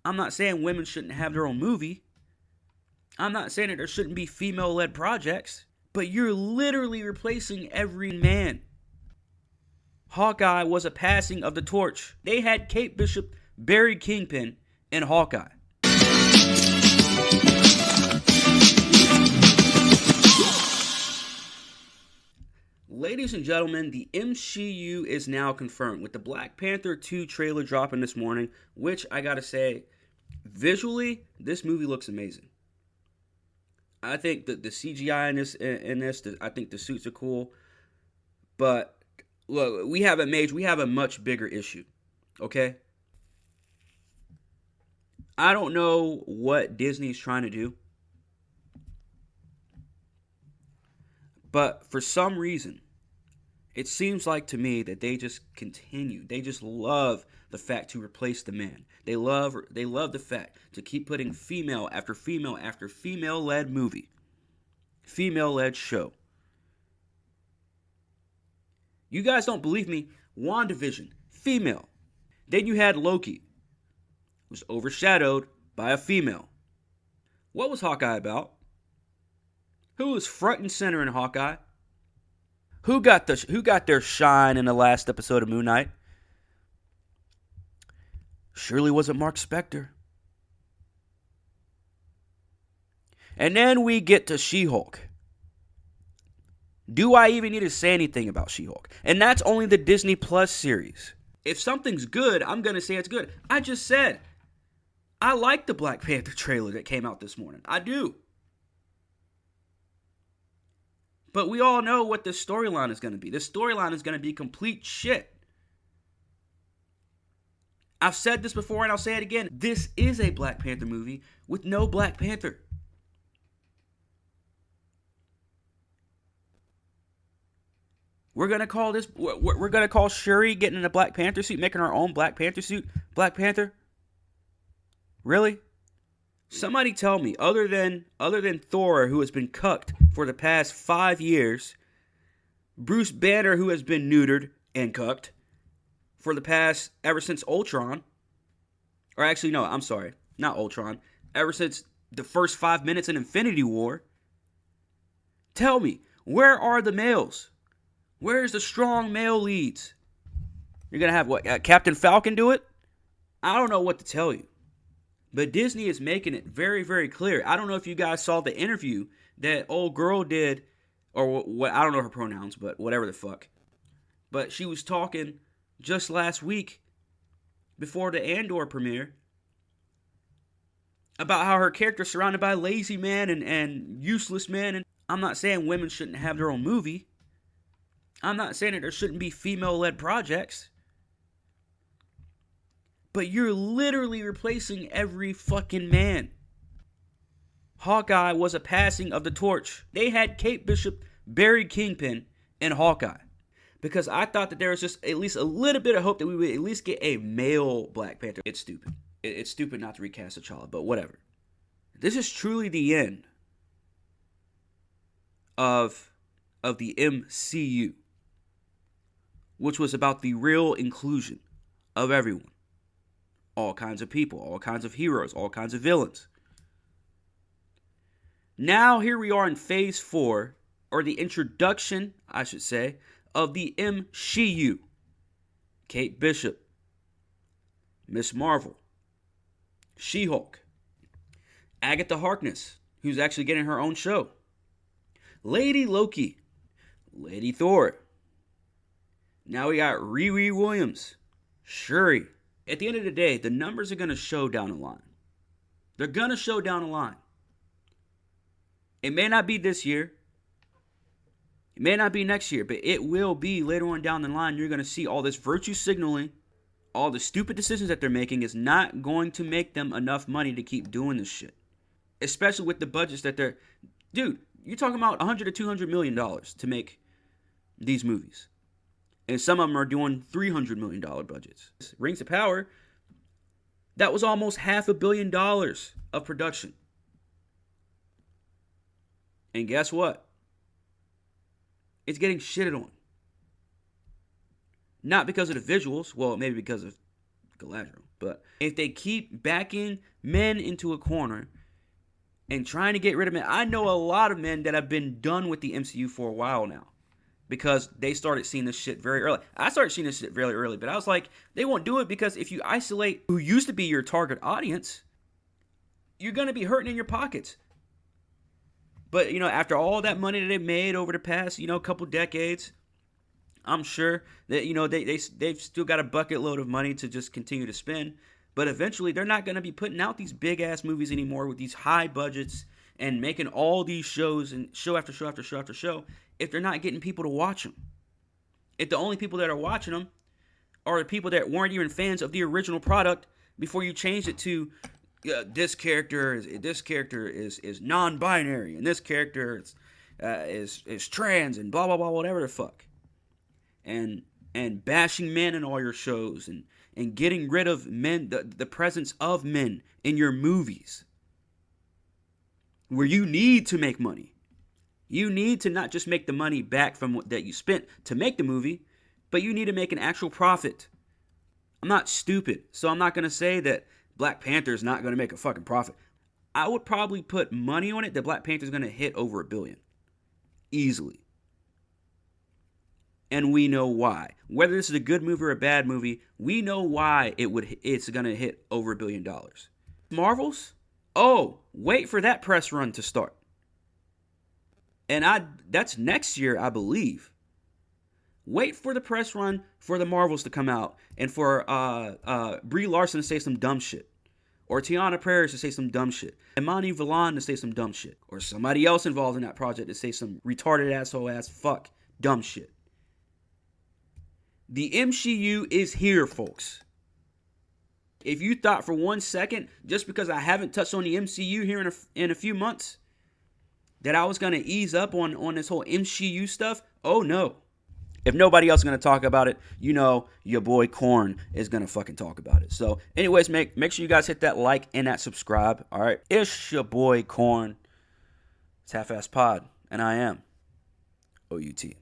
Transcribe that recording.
I'm not saying women shouldn't have their own movie. I'm not saying that there shouldn't be female-led projects. But you're literally replacing every man. Hawkeye was a passing of the torch. They had Kate Bishop bury Kingpin in Hawkeye. Ladies and gentlemen, the MCU is now confirmed with the Black Panther 2 trailer dropping this morning, which I gotta say, visually, this movie looks amazing. I think that the CGI in this, I think the suits are cool. But look, we have a much bigger issue. Okay? I don't know what Disney's trying to do. But for some reason, it seems like to me that they just continue. They just love the fact to replace the man. They love the fact to keep putting female after female after female-led movie. Female-led show. You guys don't believe me? WandaVision, female. Then you had Loki, was overshadowed by a female. What was Hawkeye about? Who was front and center in Hawkeye? Who got their shine in the last episode of Moon Knight? Surely wasn't Mark Spector. And then we get to She-Hulk. Do I even need to say anything about She-Hulk? And that's only the Disney Plus series. If something's good, I'm going to say it's good. I just said, I like the Black Panther trailer that came out this morning. I do. But we all know what the storyline is going to be. The storyline is going to be complete shit. I've said this before and I'll say it again. This is a Black Panther movie with no Black Panther. We're going to call Shuri getting in a Black Panther suit, making her own Black Panther suit, Black Panther? Really? Somebody tell me, other than Thor, who has been cucked for the past 5 years, Bruce Banner, who has been neutered and cucked for the past, ever since Ultron, or actually, no, I'm sorry, not Ultron, ever since the first 5 minutes in Infinity War, tell me, where are the males? Where's the strong male leads? You're going to have what, Captain Falcon do it? I don't know what to tell you. But Disney is making it very, very clear. I don't know if you guys saw the interview that old girl did, or what, I don't know her pronouns, but whatever the fuck. But she was talking just last week, before the Andor premiere, about how her character's surrounded by lazy men and useless men. And I'm not saying women shouldn't have their own movie. I'm not saying that there shouldn't be female-led projects. But you're literally replacing every fucking man. Hawkeye was a passing of the torch. They had Kate Bishop bury Kingpin in Hawkeye. Because I thought that there was just at least a little bit of hope that we would at least get a male Black Panther. It's stupid. It's stupid not to recast T'Challa, but whatever. This is truly the end of the MCU. Which was about the real inclusion of everyone. All kinds of people, all kinds of heroes, all kinds of villains. Now here we are in phase 4, or the introduction, I should say, of the MCU. Kate Bishop, Miss Marvel, She-Hulk, Agatha Harkness, who's actually getting her own show, Lady Loki, Lady Thor. Now we got Riri Williams, Shuri. At the end of the day, the numbers are going to show down the line. They're going to show down the line. It may not be this year. It may not be next year, but it will be later on down the line. You're going to see all this virtue signaling, all the stupid decisions that they're making is not going to make them enough money to keep doing this shit. Especially with the budgets that they're... Dude, you're talking about $100 to $200 million to make these movies. And some of them are doing $300 million budgets. Rings of Power, that was almost $500 million of production. And guess what? It's getting shitted on. Not because of the visuals. Well, maybe because of Galadriel. But if they keep backing men into a corner and trying to get rid of men, I know a lot of men that have been done with the MCU for a while now because they started seeing this shit very early. I started seeing this shit very early, but I was like, they won't do it because if you isolate who used to be your target audience, you're going to be hurting in your pockets. But, after all that money that they made over the past, couple decades, I'm sure that, they've still got a bucket load of money to just continue to spend. But eventually, they're not going to be putting out these big-ass movies anymore with these high budgets and making all these shows and show after show after show after show if they're not getting people to watch them. If the only people that are watching them are the people that weren't even fans of the original product before you changed it to this character is non-binary and this character is trans and blah blah blah whatever the fuck, and bashing men in all your shows and getting rid of men, the presence of men in your movies, where you need to make money. You need to not just make the money back from what that you spent to make the movie, but you need to make an actual profit. I'm not stupid, so I'm not going to say that Black Panther is not going to make a fucking profit. I would probably put money on it that Black Panther is going to hit over $1 billion. Easily. And we know why. Whether this is a good movie or a bad movie, we know why it's going to hit over $1 billion. Marvels? Oh, wait for that press run to start. And that's next year, I believe. Wait for the press run for the Marvels to come out and for Brie Larson to say some dumb shit. Or Tiana Paris to say some dumb shit. Imani Villan to say some dumb shit. Or somebody else involved in that project to say some retarded asshole ass fuck dumb shit. The MCU is here, folks. If you thought for 1 second, just because I haven't touched on the MCU here in a few months, that I was going to ease up on this whole MCU stuff, oh no. If nobody else is going to talk about it, your boy Korn is going to fucking talk about it. So, anyways, make sure you guys hit that like and that subscribe. All right. It's your boy Korn. It's Half-Ass Pod. And I am OUT.